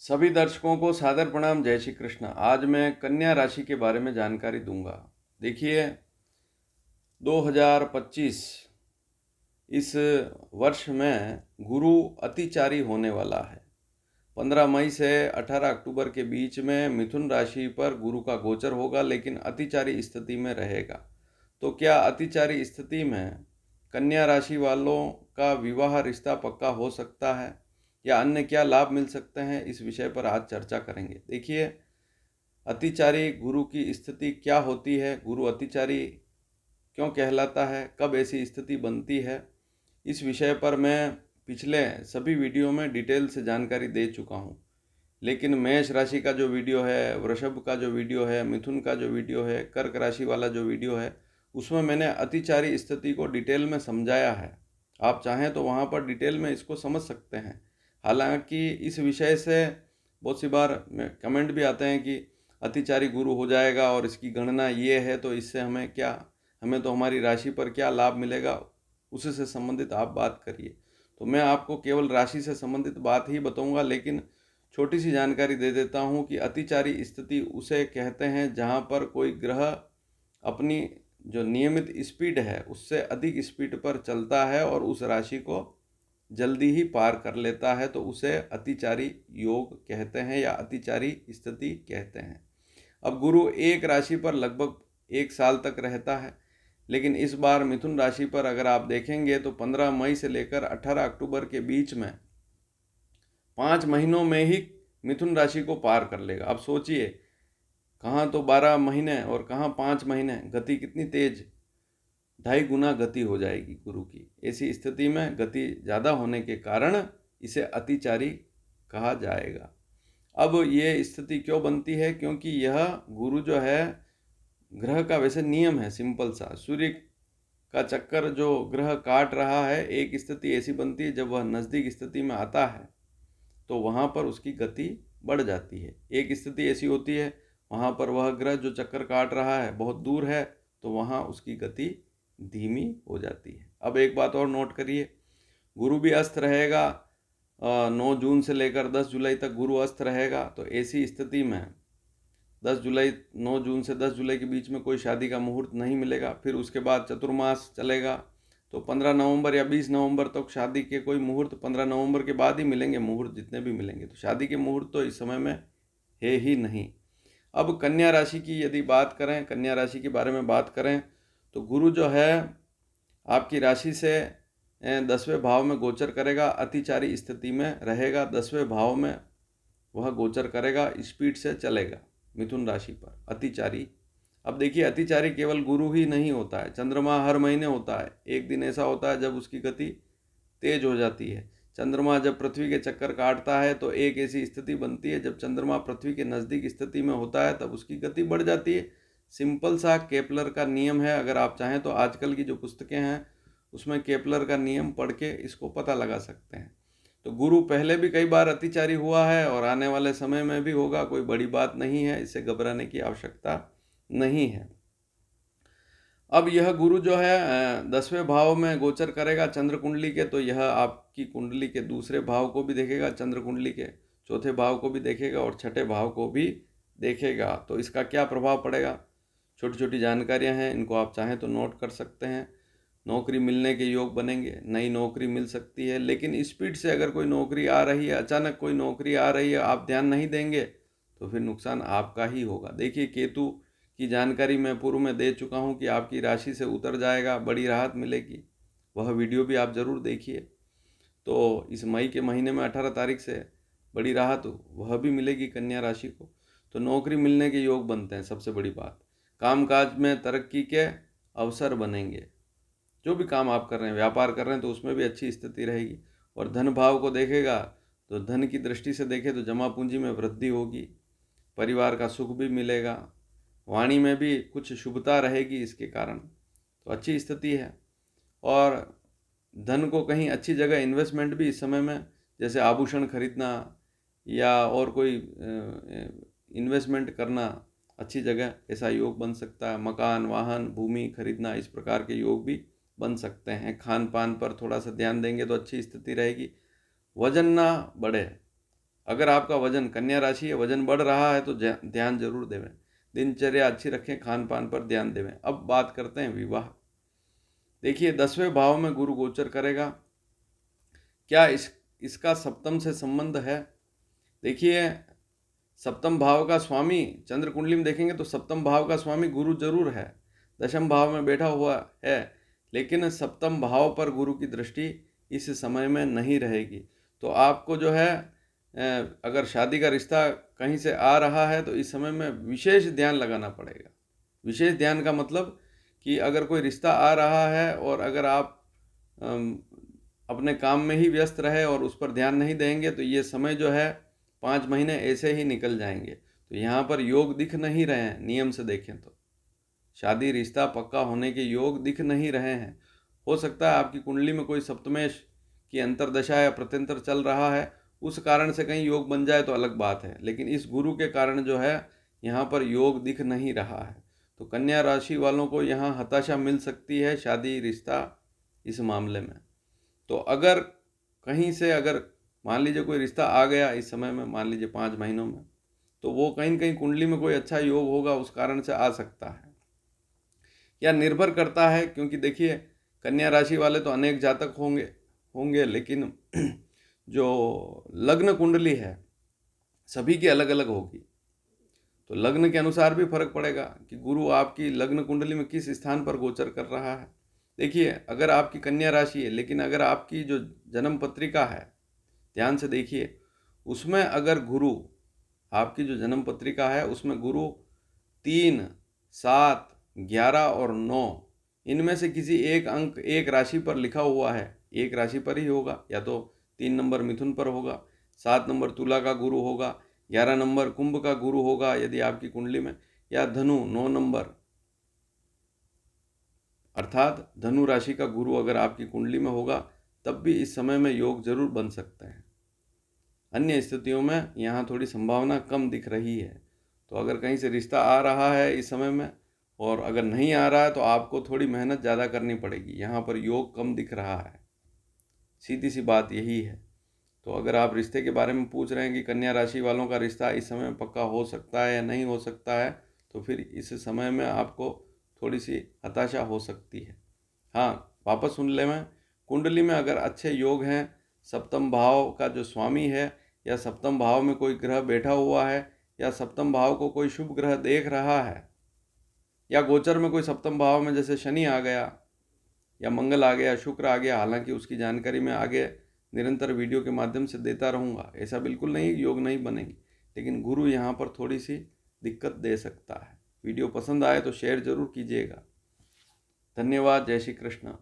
सभी दर्शकों को सादर प्रणाम। जय श्री कृष्ण। आज मैं कन्या राशि के बारे में जानकारी दूंगा। देखिए, 2025 इस वर्ष में गुरु अतिचारी होने वाला है। 15 मई से 18 अक्टूबर के बीच में मिथुन राशि पर गुरु का गोचर होगा, लेकिन अतिचारी स्थिति में रहेगा। तो क्या अतिचारी स्थिति में कन्या राशि वालों का विवाह रिश्ता पक्का हो सकता है या अन्य क्या लाभ मिल सकते हैं, इस विषय पर आज चर्चा करेंगे। देखिए, अतिचारी गुरु की स्थिति क्या होती है, गुरु अतिचारी क्यों कहलाता है, कब ऐसी स्थिति बनती है, इस विषय पर मैं पिछले सभी वीडियो में डिटेल से जानकारी दे चुका हूँ। लेकिन मेष राशि का जो वीडियो है, वृषभ का जो वीडियो है, मिथुन का जो वीडियो है, कर्क राशि वाला जो वीडियो है, उसमें मैंने अतिचारी स्थिति को डिटेल में समझाया है। आप चाहें तो वहाँ पर डिटेल में इसको समझ सकते हैं। हालांकि इस विषय से बहुत सी बार कमेंट भी आते हैं कि अतिचारी गुरु हो जाएगा और इसकी गणना ये है, तो इससे हमें क्या, हमें तो हमारी राशि पर क्या लाभ मिलेगा, उसी से संबंधित आप बात करिए। तो मैं आपको केवल राशि से संबंधित बात ही बताऊंगा, लेकिन छोटी सी जानकारी दे देता हूं कि अतिचारी स्थिति उसे कहते हैं जहां पर कोई ग्रह अपनी जो नियमित स्पीड है उससे अधिक स्पीड पर चलता है और उस राशि को जल्दी ही पार कर लेता है, तो उसे अतिचारी योग कहते हैं या अतिचारी स्थिति कहते हैं। अब गुरु एक राशि पर लगभग 1 साल तक रहता है, लेकिन इस बार मिथुन राशि पर अगर आप देखेंगे तो 15 मई से लेकर 18 अक्टूबर के बीच में 5 महीनों में ही मिथुन राशि को पार कर लेगा। अब सोचिए, कहाँ तो 12 महीने और कहाँ 5 महीने, गति कितनी तेज, 2.5 गुना गति हो जाएगी गुरु की। ऐसी स्थिति में गति ज़्यादा होने के कारण इसे अतिचारी कहा जाएगा। अब ये स्थिति क्यों बनती है, क्योंकि यह गुरु जो है ग्रह का वैसे नियम है सिंपल सा, सूर्य का चक्कर जो ग्रह काट रहा है, एक स्थिति ऐसी बनती है जब वह नज़दीक स्थिति में आता है तो वहाँ पर उसकी गति बढ़ जाती है। एक स्थिति ऐसी होती है वहाँ पर वह ग्रह जो चक्कर काट रहा है बहुत दूर है, तो वहाँ उसकी गति धीमी हो जाती है। अब एक बात और नोट करिए, गुरु भी अस्त रहेगा। 9 जून से लेकर 10 जुलाई तक गुरु अस्त रहेगा। तो ऐसी स्थिति में 9 जून से 10 जुलाई के बीच में कोई शादी का मुहूर्त नहीं मिलेगा। फिर उसके बाद चतुर्मास चलेगा, तो 15 नवंबर या 20 नवंबर तक शादी के कोई मुहूर्त, 15 नवंबर के बाद ही मिलेंगे मुहूर्त, जितने भी मिलेंगे। तो शादी के मुहूर्त तो इस समय में है ही नहीं। अब कन्या राशि की यदि बात करें, कन्या राशि के बारे में बात करें, तो गुरु जो है आपकी राशि से 10वें भाव में गोचर करेगा, अतिचारी स्थिति में रहेगा। 10वें भाव में वह गोचर करेगा, स्पीड से चलेगा मिथुन राशि पर अतिचारी। अब देखिए, अतिचारी केवल गुरु ही नहीं होता है, चंद्रमा हर महीने होता है। एक दिन ऐसा होता है जब उसकी गति तेज हो जाती है। चंद्रमा जब पृथ्वी के चक्कर काटता है तो एक ऐसी स्थिति बनती है, जब चंद्रमा पृथ्वी के नज़दीक स्थिति में होता है तब उसकी गति बढ़ जाती है। सिंपल सा केपलर का नियम है। अगर आप चाहें तो आजकल की जो पुस्तकें हैं उसमें केपलर का नियम पढ़ के इसको पता लगा सकते हैं। तो गुरु पहले भी कई बार अतिचारी हुआ है और आने वाले समय में भी होगा, कोई बड़ी बात नहीं है, इससे घबराने की आवश्यकता नहीं है। अब यह गुरु जो है 10वें भाव में गोचर करेगा चंद्र कुंडली के, तो यह आपकी कुंडली के दूसरे भाव को भी देखेगा, चंद्र कुंडली के चौथे भाव को भी देखेगा और छठे भाव को भी देखेगा। तो इसका क्या प्रभाव पड़ेगा, छोटी छोटी जानकारियां हैं, इनको आप चाहें तो नोट कर सकते हैं। नौकरी मिलने के योग बनेंगे, नई नौकरी मिल सकती है, लेकिन स्पीड से अगर कोई नौकरी आ रही है, अचानक कोई नौकरी आ रही है, आप ध्यान नहीं देंगे तो फिर नुकसान आपका ही होगा। देखिए, केतु की जानकारी मैं पूर्व में दे चुका हूँ कि आपकी राशि से उतर जाएगा, बड़ी राहत मिलेगी। वह वीडियो भी आप ज़रूर देखिए। तो इस मई के महीने में 18 तारीख से बड़ी राहत वह भी मिलेगी कन्या राशि को। तो नौकरी मिलने के योग बनते हैं। सबसे बड़ी बात, कामकाज में तरक्की के अवसर बनेंगे। जो भी काम आप कर रहे हैं, व्यापार कर रहे हैं, तो उसमें भी अच्छी स्थिति रहेगी। और धन भाव को देखेगा तो धन की दृष्टि से देखें तो जमा पूंजी में वृद्धि होगी, परिवार का सुख भी मिलेगा, वाणी में भी कुछ शुभता रहेगी इसके कारण। तो अच्छी स्थिति है। और धन को कहीं अच्छी जगह इन्वेस्टमेंट भी इस समय में, जैसे आभूषण खरीदना या और कोई इन्वेस्टमेंट करना अच्छी जगह, ऐसा योग बन सकता है। मकान, वाहन, भूमि खरीदना, इस प्रकार के योग भी बन सकते हैं। खान पान पर थोड़ा सा ध्यान देंगे तो अच्छी स्थिति रहेगी। वजन ना बढ़े, अगर आपका वजन, कन्या राशि है, वजन बढ़ रहा है तो ध्यान जरूर देवें। दिनचर्या अच्छी रखें, खान पान पर ध्यान देवें। अब बात करते हैं विवाह। देखिए 10वें भाव में गुरु गोचर करेगा। क्या इसका सप्तम से संबंध है? देखिए सप्तम भाव का स्वामी, चंद्र कुंडली में देखेंगे तो सप्तम भाव का स्वामी गुरु जरूर है, दशम भाव में बैठा हुआ है, लेकिन सप्तम भाव पर गुरु की दृष्टि इस समय में नहीं रहेगी। तो आपको जो है अगर शादी का रिश्ता कहीं से आ रहा है तो इस समय में विशेष ध्यान लगाना पड़ेगा। विशेष ध्यान का मतलब कि अगर कोई रिश्ता आ रहा है और अगर आप अपने काम में ही व्यस्त रहे और उस पर ध्यान नहीं देंगे तो ये समय जो है 5 महीने ऐसे ही निकल जाएंगे। तो यहाँ पर योग दिख नहीं रहे हैं, नियम से देखें तो शादी रिश्ता पक्का होने के योग दिख नहीं रहे हैं। हो सकता है आपकी कुंडली में कोई सप्तमेश की अंतरदशा या प्रत्यंतर चल रहा है, उस कारण से कहीं योग बन जाए तो अलग बात है, लेकिन इस गुरु के कारण जो है यहाँ पर योग दिख नहीं रहा है। तो कन्या राशि वालों को यहाँ हताशा मिल सकती है शादी रिश्ता इस मामले में। तो अगर कहीं से अगर मान लीजिए कोई रिश्ता आ गया इस समय में, मान लीजिए 5 महीनों में, तो वो कहीं न कहीं कुंडली में कोई अच्छा योग होगा, उस कारण से आ सकता है। या निर्भर करता है, क्योंकि देखिए कन्या राशि वाले तो अनेक जातक होंगे लेकिन जो लग्न कुंडली है सभी की अलग अलग होगी। तो लग्न के अनुसार भी फर्क पड़ेगा कि गुरु आपकी लग्न कुंडली में किस स्थान पर गोचर कर रहा है। देखिए अगर आपकी कन्या राशि है, लेकिन अगर आपकी जो जन्म पत्रिका है, ध्यान से देखिए, उसमें अगर गुरु, आपकी जो जन्म पत्रिका है उसमें गुरु 3, 7, 11 और 9 इनमें से किसी एक अंक एक राशि पर लिखा हुआ है, एक राशि पर ही होगा, या तो 3 नंबर मिथुन पर होगा, 7 नंबर तुला का गुरु होगा, 11 नंबर कुंभ का गुरु होगा यदि आपकी कुंडली में, या धनु 9 नंबर अर्थात धनु राशि का गुरु अगर आपकी कुंडली में होगा तब भी इस समय में योग जरूर बन सकते हैं। अन्य स्थितियों में यहाँ थोड़ी संभावना कम दिख रही है। तो अगर कहीं से रिश्ता आ रहा है इस समय में और अगर नहीं आ रहा है तो आपको थोड़ी मेहनत ज़्यादा करनी पड़ेगी, यहाँ पर योग कम दिख रहा है, सीधी सी बात यही है। तो अगर आप रिश्ते के बारे में पूछ रहे हैं कि कन्या राशि वालों का रिश्ता इस समय में पक्का हो सकता है या नहीं हो सकता है, तो फिर इस समय में आपको थोड़ी सी हताशा हो सकती है। हाँ, वापस सुन ले, मैं कुंडली में अगर अच्छे योग हैं, सप्तम भाव का जो स्वामी है या सप्तम भाव में कोई ग्रह बैठा हुआ है या सप्तम भाव को कोई शुभ ग्रह देख रहा है या गोचर में कोई सप्तम भाव में जैसे शनि आ गया या मंगल आ गया, शुक्र आ गया, हालांकि उसकी जानकारी मैं आगे निरंतर वीडियो के माध्यम से देता रहूँगा, ऐसा बिल्कुल नहीं योग नहीं बनेगी, लेकिन गुरु यहाँ पर थोड़ी सी दिक्कत दे सकता है। वीडियो पसंद आए तो शेयर जरूर कीजिएगा। धन्यवाद। जय श्री कृष्ण।